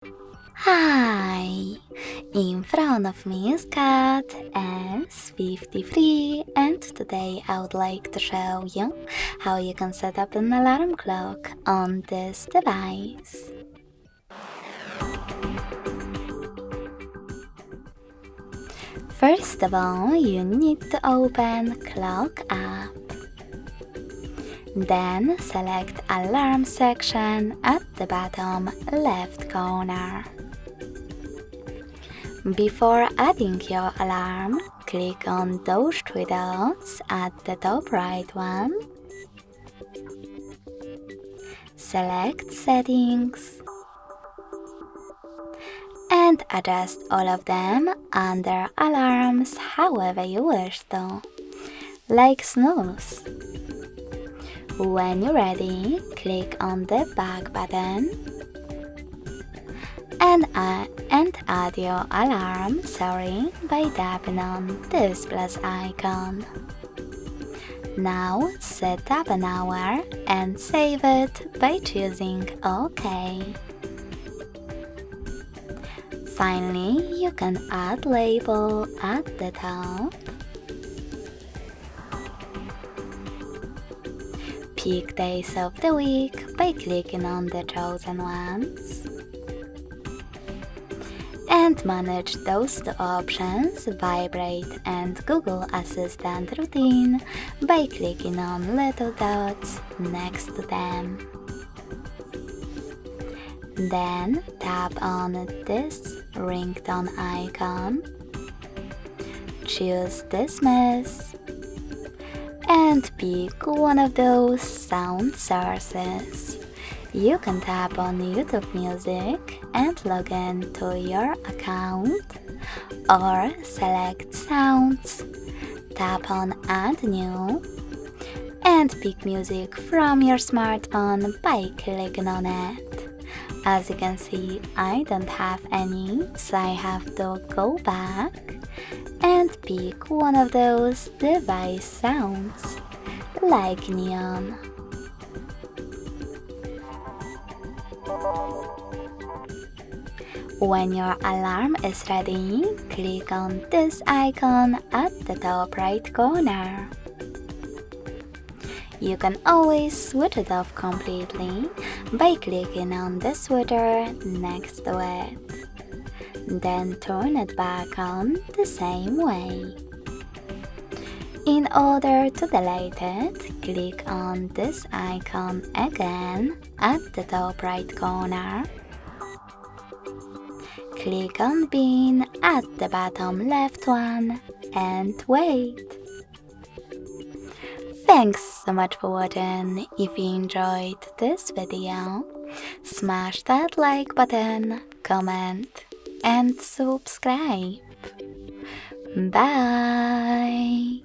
Hi! In front of me is CAT S53, and today I would like to show you how you can set up an alarm clock on this device. First of all, you need to open Clock app. Then select Alarm section at the bottom left corner. Before adding your alarm, click on those three dots at the top right one. Select Settings and adjust all of them under Alarms however you wish to, like snooze. When you're ready, click on the back button and add your alarm by tapping on this plus icon. Now set up an hour and save it by choosing OK. Finally, you can add label at the top. Pick days of the week by clicking on the chosen ones. And manage those two options, Vibrate and Google Assistant Routine, by clicking on little dots next to them. Then tap on this ringtone icon, choose Dismiss, and pick one of those sound sources. You can tap on YouTube Music and log in to your account, or select Sounds, tap on Add New, and pick music from your smartphone by clicking on it. As you can see, I don't have any, so I have to go back and pick one of those device sounds, like neon. When your alarm is ready, click on this icon at the top right corner. You can always switch it off completely by clicking on the switcher next to it. Then turn it back on the same way. In order to delete it, click on this icon again at the top right corner. Click on Bin at the bottom left one and wait. Thanks so much for watching. If you enjoyed this video, smash that like button, comment and subscribe. Bye!